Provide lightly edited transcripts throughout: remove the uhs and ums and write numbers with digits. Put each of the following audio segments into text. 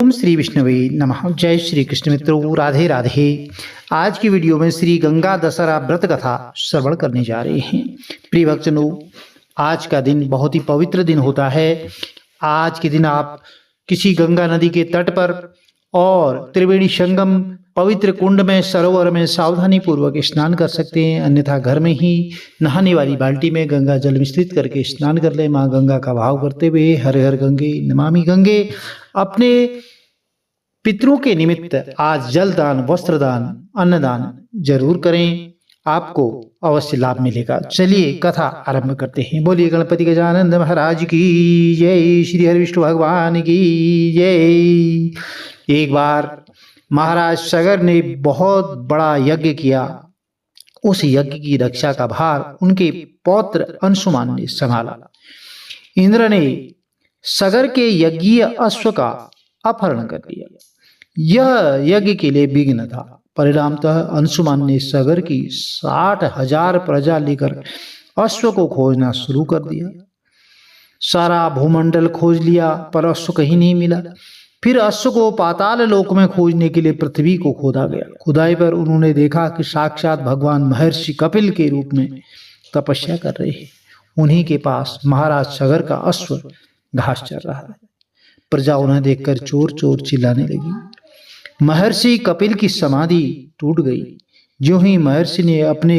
ओम श्री विष्णुवे नमः। जय श्री कृष्ण मित्रों, राधे राधे। आज की वीडियो में श्री गंगा दशहरा व्रत कथा श्रवण करने जा रहे हैं। प्रिय भक्तजनों, आज का दिन बहुत ही पवित्र दिन होता है। आज के दिन आप किसी गंगा नदी के तट पर और त्रिवेणी संगम पवित्र कुंड में, सरोवर में सावधानी पूर्वक स्नान कर सकते हैं। अन्यथा घर में ही नहाने वाली बाल्टी में गंगा जल मिश्रित करके स्नान कर ले। माँ गंगा का भाव करते हुए हर हर गंगे नमामि गंगे अपने पितरों के निमित्त आज जल दान, वस्त्र दान, अन्नदान जरूर करें, आपको अवश्य लाभ मिलेगा। चलिए कथा आरंभ करते हैं। बोलिए गणपति गजानन महाराज की जय, श्री हरि विष्णु भगवान की जय। एक बार महाराज सगर ने बहुत बड़ा यज्ञ किया। उस यज्ञ की रक्षा का भार उनके पौत्र अंशुमान ने संभाला। इंद्र ने सगर के यज्ञीय अश्व का अपहरण कर लिया। यह यज्ञ के लिए विघ्न था। परिणामतः अंशुमान ने सगर की 60,000 प्रजा लेकर अश्व को खोजना शुरू कर दिया। सारा भूमंडल खोज लिया पर अश्व कहीं नहीं मिला। फिर अश्व को पाताल लोक में खोजने के लिए पृथ्वी को खोदा गया। खुदाई पर उन्होंने देखा कि साक्षात भगवान महर्षि कपिल के रूप में तपस्या कर रहे हैं। उन्हीं के पास महाराज सगर का अश्व घास चर रहा है। प्रजा उन्हें देखकर चोर चोर चिल्लाने लगी। महर्षि कपिल की समाधि टूट गई। ज्यों ही महर्षि ने अपने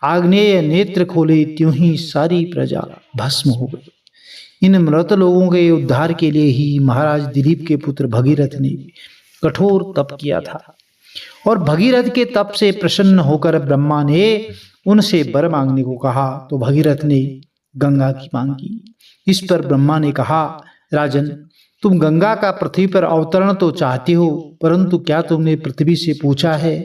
आग्नेय नेत्र खोले, त्यों ही सारी प्रजा भस्म हो गई। इन मृत लोगों के उद्धार के लिए ही महाराज दिलीप के पुत्र भगीरथ ने कठोर तप किया था और भगीरथ के तप से प्रसन्न होकर ब्रह्मा ने उनसे वर मांगने को कहा तो भगीरथ ने गंगा की मांग की। इस पर ब्रह्मा ने कहा, राजन, तुम गंगा का पृथ्वी पर अवतरण तो चाहते हो, परंतु क्या तुमने पृथ्वी से पूछा है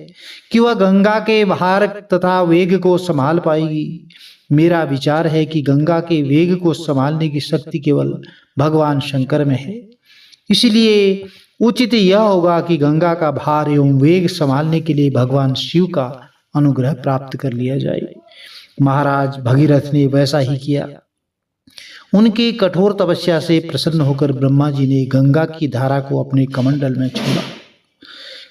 कि वह गंगा के भार तथा वेग को संभाल पाएगी? मेरा विचार है कि गंगा के वेग को संभालने की शक्ति केवल भगवान शंकर में है। इसलिए उचित यह होगा कि गंगा का भार एवं वेग संभालने के लिए भगवान शिव का अनुग्रह प्राप्त कर लिया जाए। महाराज भगीरथ ने वैसा ही किया। उनकी कठोर तपस्या से प्रसन्न होकर ब्रह्मा जी ने गंगा की धारा को अपने कमंडल में छोड़ा।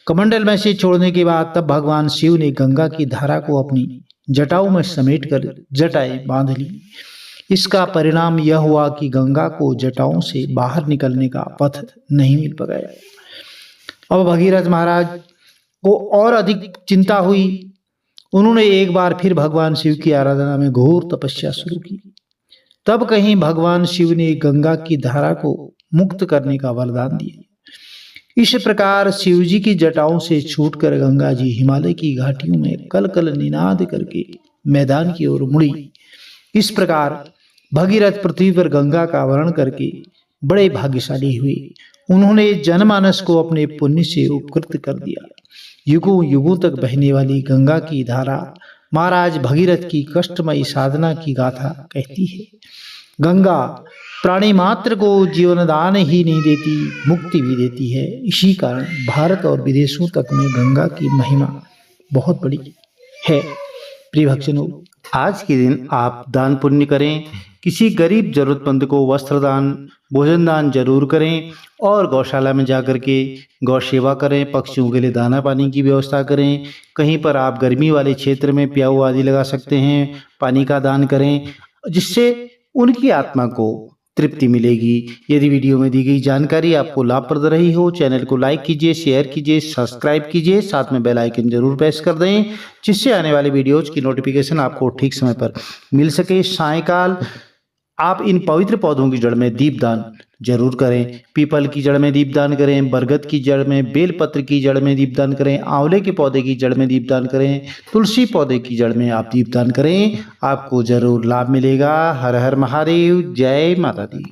कमंडल में से छोड़ने के बाद तब भगवान शिव ने गंगा की धारा को अपनी जटाओं में समेटकर जटाएं बांध ली। इसका परिणाम यह हुआ कि गंगा को जटाओं से बाहर निकलने का पथ नहीं मिल पाया। अब भगीरथ महाराज को और अधिक चिंता हुई। उन्होंने एक बार फिर भगवान शिव की आराधना में घोर तपस्या शुरू की। तब कहीं भगवान शिव ने गंगा की धारा को मुक्त करने का वरदान दिया। इस प्रकार शिवजी की जटाओं से छूटकर गंगा जी हिमालय की घाटियों में कल कल निनाद करके मैदान की ओर मुड़ी। इस प्रकार भगीरथ पृथ्वी पर गंगा का वर्ण करके बड़े भाग्यशाली हुए। उन्होंने जनमानस को अपने पुण्य से उपकृत कर दिया। युगों युगों तक बहने वाली गंगा की धारा महाराज भगीरथ की कष्टमयी साधना की गाथा कहती है। गंगा प्राणी मात्र को जीवन दान ही नहीं देती, मुक्ति भी देती है। इसी कारण भारत और विदेशों तक में गंगा की महिमा बहुत बड़ी है। प्रिय भक्तजनों, आज के दिन आप दान पुण्य करें। किसी गरीब जरूरतमंद को वस्त्र दान, भोजन दान जरूर करें और गौशाला में जाकर के गौ सेवा करें। पक्षियों के लिए दाना पानी की व्यवस्था करें। कहीं पर आप गर्मी वाले क्षेत्र में प्याऊ आदि लगा सकते हैं। पानी का दान करें, जिससे उनकी आत्मा को तृप्ति मिलेगी। यदि वीडियो में दी गई जानकारी आपको लाभप्रद रही हो, चैनल को लाइक कीजिए, शेयर कीजिए, सब्सक्राइब कीजिए, साथ में बेल आइकन जरूर प्रेस कर दें, जिससे आने वाले वीडियोज की नोटिफिकेशन आपको ठीक समय पर मिल सके। सायंकाल आप इन पवित्र पौधों की जड़ में दीपदान जरूर करें। पीपल की जड़ में दीपदान करें, बरगद की जड़ में, बेलपत्र की जड़ में दीपदान करें, आंवले के पौधे की जड़ में दीपदान करें, तुलसी पौधे की जड़ में आप दीपदान करें। आपको जरूर लाभ मिलेगा। हर हर महादेव, जय माता दी।